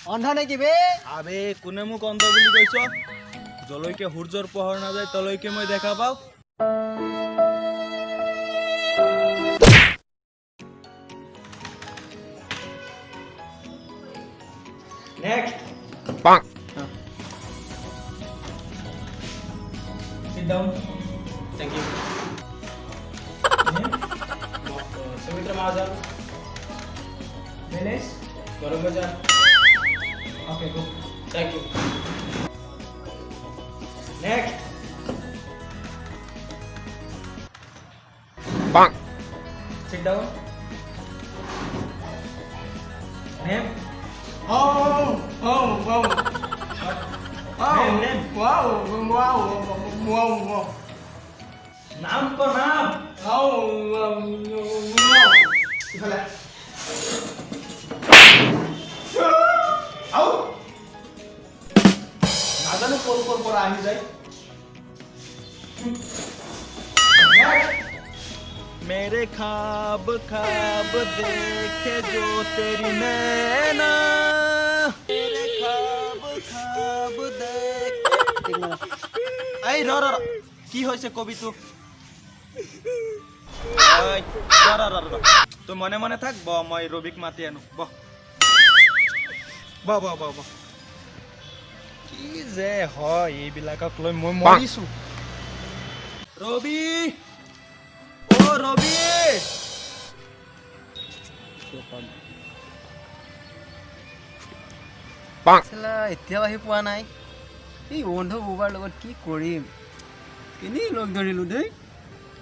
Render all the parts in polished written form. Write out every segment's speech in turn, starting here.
অন্ধ নেকি বে আবে কোনে মোক অন্ধ বুলি কৈছ জলৈকে সূৰ্যৰ পোহৰ নাযায় তলৈকে মই দেখা পাওঁ next Bonk. sit down thank you Sumitra Mahajan Dinesh Gaurav okay go thank you next Bonk. sit down name name नाम को नाम इफाले आओ नाजानो कोल कोल पर आही जाय मेरे ख्वाब ख्वाब देखे जो तेरी नैना मेरे ख्वाब ख्वाब देखे आई रो रो কি হইছে কবি তো ওই রা তো মনে মনে থাক ব মই রবিক মাতি আনো ব ব ব ব কি যে হয় এই বিলাকক লৈ মই মৰিছো ৰবি ও ৰবি Bonk. চলা এতিয়া আহি পোৱা নাই এই অন্ধ বুবাৰ লগত কি কৰিম কিনি লগ ধৰিলো দেই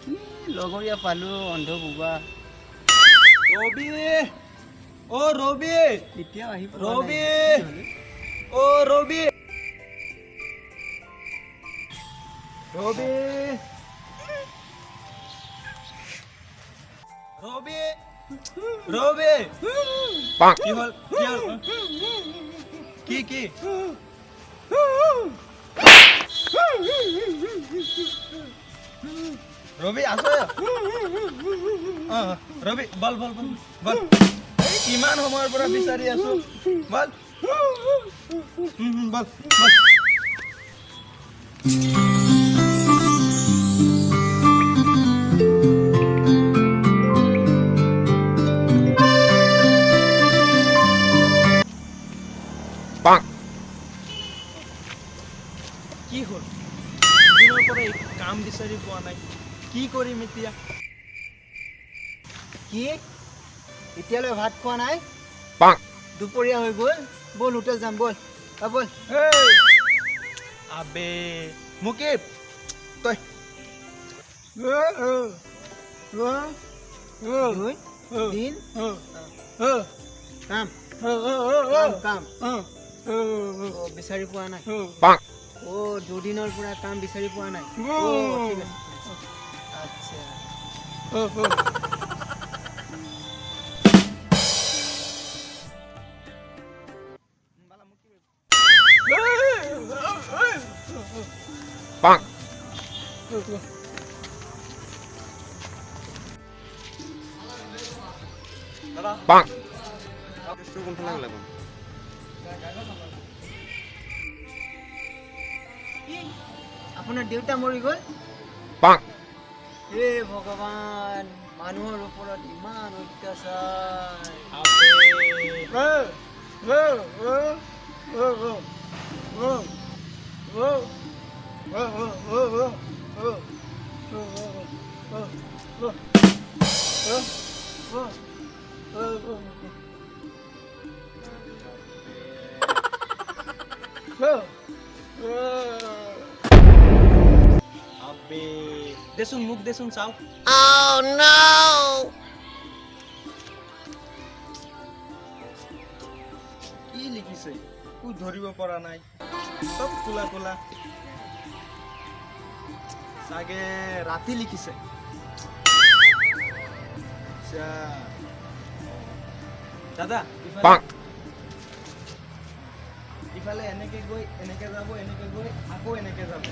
কি লগৰীয়া পালো অন্ধ বুবা রবি ও রবি এতিয়া আহি রবি ও রবি রবি রবি রবি Bonk. কি হল কি রবি আসো রবি বল বল বল বল এই কিমান সময়ৰ পৰা বিচাৰি আছো বল বল বল Bonk. কি হল দিনৰ পৰা এই কাম বিচাৰি পোৱা নাই কি কৰিম এতিয়া কি এতিয়ালৈ ভাত খোৱা নাই Bonk. দুপৰীয়া হৈ গ'ল বল হোটেল যাম বল বল আবে মুকিব তই দিন কাম কাম বিচাৰি পোৱা নাই Bonk. দুদিনৰ পৰা কাম বিচাৰি পোৱা নাই আচ্ছা Bonk. Bonk. আপোনাৰ দেউতা মৰি গ'ল Bonk. হে ভগৱান মানুহৰ ওপৰত ইমান আবে দেচোন মুখ দেচোন চাও Oh no. কি লিখিছে কো ধৰিব পৰা নাই সব কোলা কোলা সাগে ৰাতি লিখিছে আচ্ছা দাদা Bonk. ইফালে এনেকে গৈ এনেকে যাব এনেকে গৈ আকৌ এনেকে যাব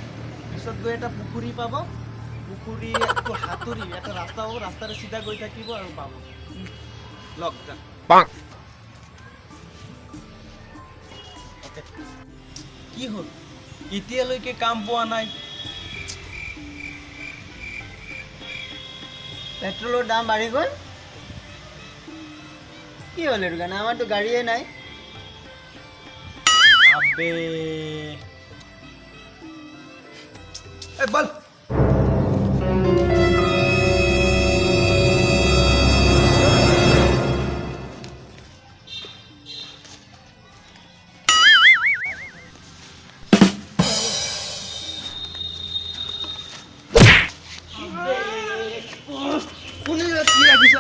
পিছত গৈ এটা পুখুৰী পাব পুখুৰী একটু হাতুৰী এটা ৰাস্তা হ'ব ৰাস্তাৰে চিধা গৈ থাকিব আৰু পাব লগ যা Bonk. কি হ'ল এতিয়ালৈকে কাম পোৱা নাই পেট্ৰলৰ দাম বাঢ়ি গ'ল কি হ'ল এইটো কাৰণে আমাৰতো গাড়ীয়ে নাই আবে এ বল কোনে কি ৰাখিছ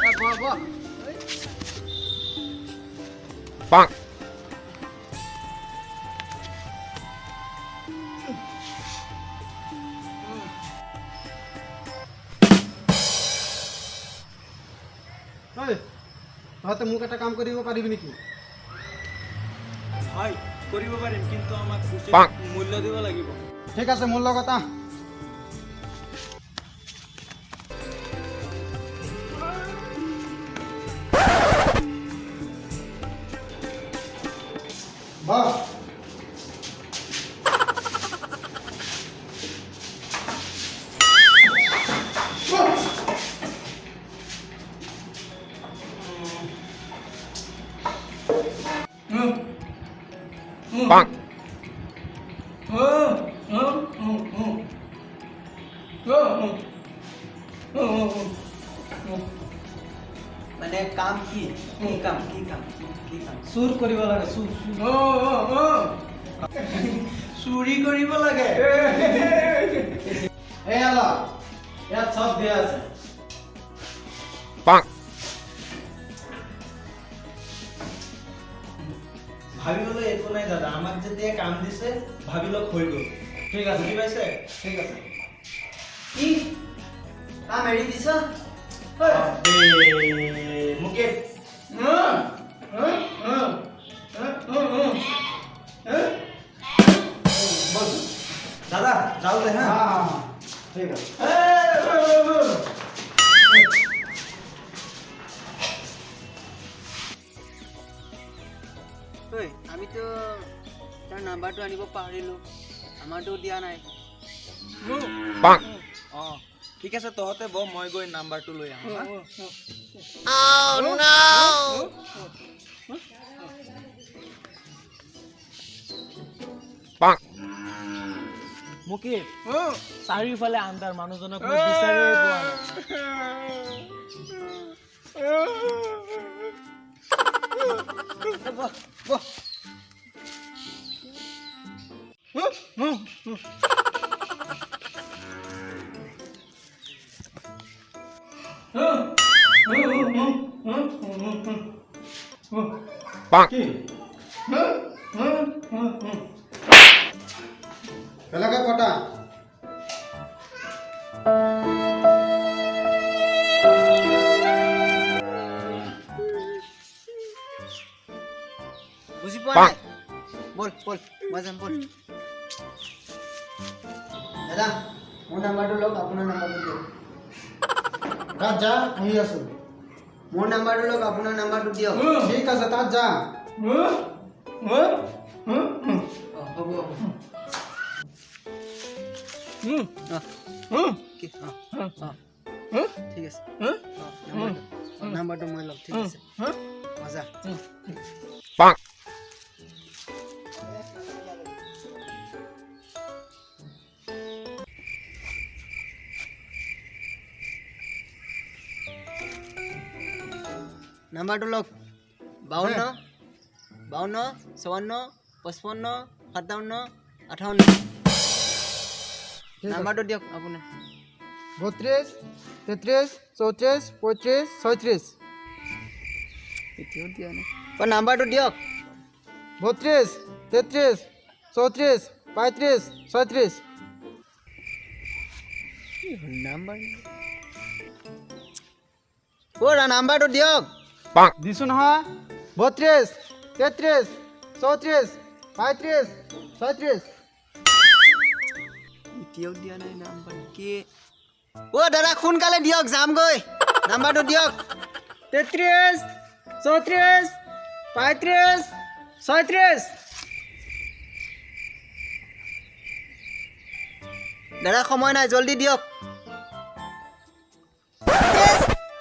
bonk, তহঁতে মোক এটা কাম কৰিব পাৰিবি নেকি হয় কৰিব পাৰিম কিন্তু আমাক bonk, মূল্য দিব লাগিব ঠিক আছে মোৰ লগত আহ বস bonk, মানে কাম কি কাম চুৰ কৰিব লাগে চুৰ চুৰি কৰিব লাগে এই আলা ইয়াত সব দিয়া আছে bonk, ভাবিবলৈ একো নাই দাদা আমাক যেতিয়া কাম দিছে ভাবি লওক হৈ গ'ল ঠিক আছে বুজি পাইছে ঠিক আছে কি কাম এৰি দিছ মুকেশ দাদা যাও দে হা ঠিক আছে ঐ আমিতো তাৰ নাম্বাৰটো আনিব পাহৰিলোঁ আমাৰতো দিয়া নাই bonk, অ ঠিক আছে তহঁতে ব মই গৈ নাম্বাৰটো লৈ আহোঁ হা? oh no, bonk, মুকেশ চাৰিওফালে আন্ধাৰ মানুহজনক মই বিচাৰিয়ে পোৱা নাই বহ, বহ। bonk, বেলেগে কটা বুজি পোৱা নাই বল বল মই যাম বল দাদা মোৰ নাম্বাৰটো লওক আপোনাৰ নাম্বাৰটো দিয়ক তাত যা আহি আছো মোৰ নাম্বাৰটো লওক আপোনাৰ নাম্বাৰটো দিয়ক ঠিক আছে তাত যা হ'ব হ'ব ঠিক আছে নাম্বাৰটো মই লওক ঠিক আছে মজা bonk, নাম্বাৰটো লওক 52 52 54 55 57 58 নাম্বাৰটো দিয়ক আপোনাৰ 32 33 34 35 36 এতিয়াও দিয়া নাই নাম্বাৰটো দিয়ক 32 33 34 35 36 নাম্বাৰ নাম্বাৰটো দিয়ক bonk, দিছো নহয় 32 33 34 35 36 এতিয়াও দিয়া নাই নাম্বাৰ কি দাদা সোনকালে দিয়ক যামগৈ নাম্বাৰটো দিয়ক 33 34 35 36 দাদা সময় নাই জলদি দিয়ক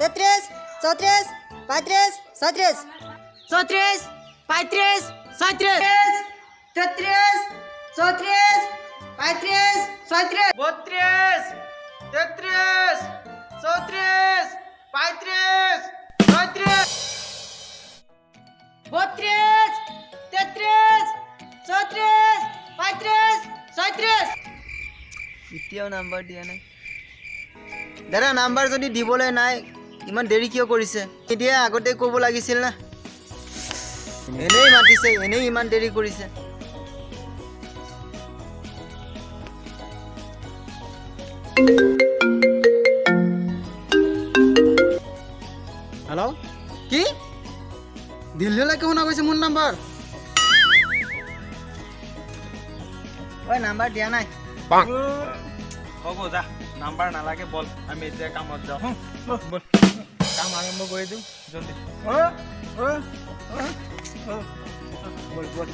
33 34 35 36 34 35 36 33 34 35 36 32 33 34 35 36 32 33 34 35 36 এতিয়াও নাম্বাৰ দিয়া নাই দাদা নাম্বাৰ যদি দিবলৈ নাই ইমান দেৰি কিয় কৰিছে এতিয়া আগতে ক'ব লাগিছিল না এনেই মাতিছে এনেই ইমান দেৰি কৰিছে হেল্ল' কি দিল্লীলৈকে শুনা গৈছে মোৰ নাম্বাৰ ঐ নাম্বাৰ দিয়া নাই Bonk. হ'ব যা নাম্বাৰ নালাগে বল আমি এতিয়া কামত যাওঁ বল কাম আৰম্ভ কৰি দিওঁ জলদি বল বল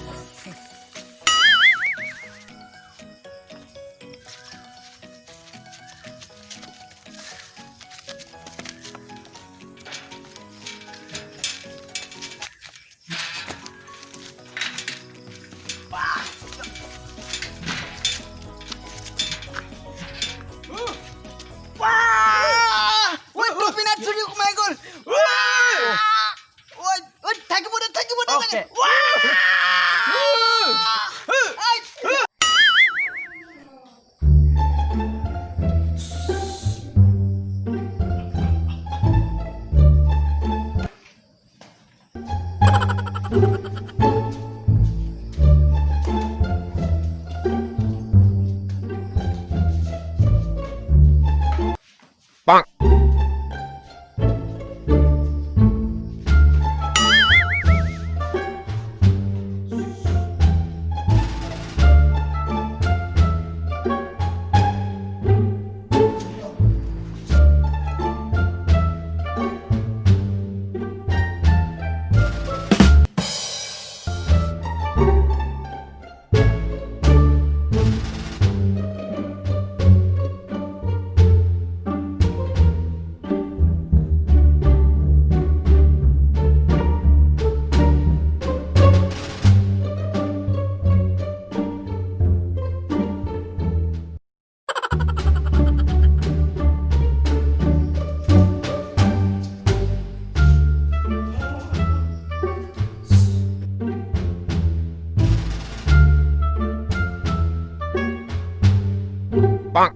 Bonk. Bonk.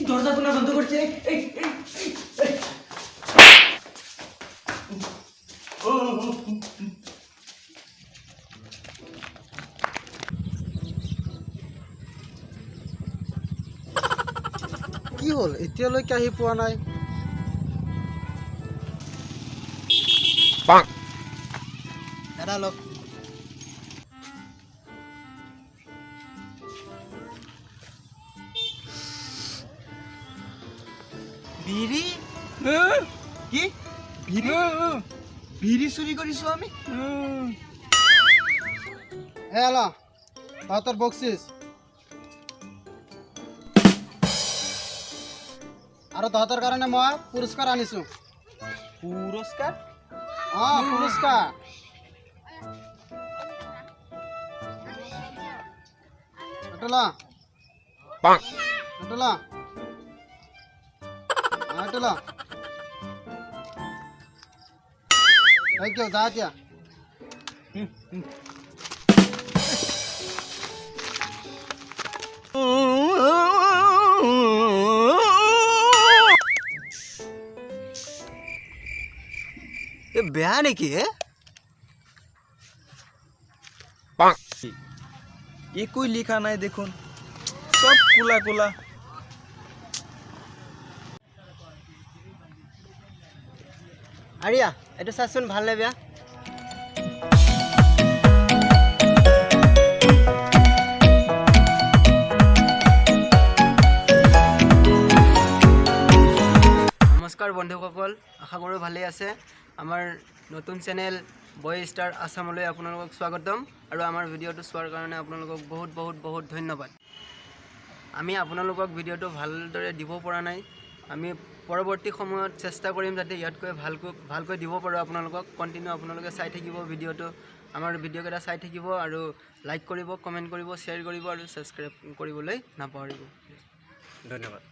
দৰজা কোনা বন্ধ কৰছে কি হ'ল এতিয়ালৈকে আহি পোৱা নাই Bonk. দাদা লওক বিড়ি কি বিড়ি বিড়ি চুৰি কৰিছো আমি এ আলা তহঁতৰ বকচিচ আৰু তহঁতৰ কাৰণে মই পুৰস্কাৰ আনিছোঁ পুৰস্কাৰ অঁ পুৰস্কাৰ এটোলা Bonk. এটোলা এটোলা থ্যাংক ইউ যা এতিয়া বেয়া নেকি Bonk. একোই লিখা নাই দেখোন সব কোলা কোলা আৰিয়া এইটো চাচোন ভাল নে বেয়া নমস্কাৰ বন্ধুসকল আশা কৰোঁ ভালেই আছে আমাৰ নতুন চেনেল বয়ষ্টাৰ আছামলৈ আপোনালোকক স্বাগতম আৰু আমাৰ ভিডিঅ'টো চোৱাৰ কাৰণে আপোনালোকক বহুত বহুত বহুত ধন্যবাদ। আমি আপোনালোকক ভিডিঅ'টো ভালদৰে দিব পৰা নাই। আমি পৰৱৰ্তী সময়ত চেষ্টা কৰিম যাতে ইয়াতকৈ ভালকৈ দিব পাৰোঁ আপোনালোকক। কণ্টিনিউ আপোনালোকে চাই থাকিব ভিডিঅ'টো, আমাৰ ভিডিঅ'কেইটা চাই থাকিব আৰু লাইক কৰিব, কমেণ্ট কৰিব, শ্বেয়াৰ কৰিব আৰু ছাবস্ক্ৰাইব কৰিবলৈ নাপাহৰিব। ধন্যবাদ।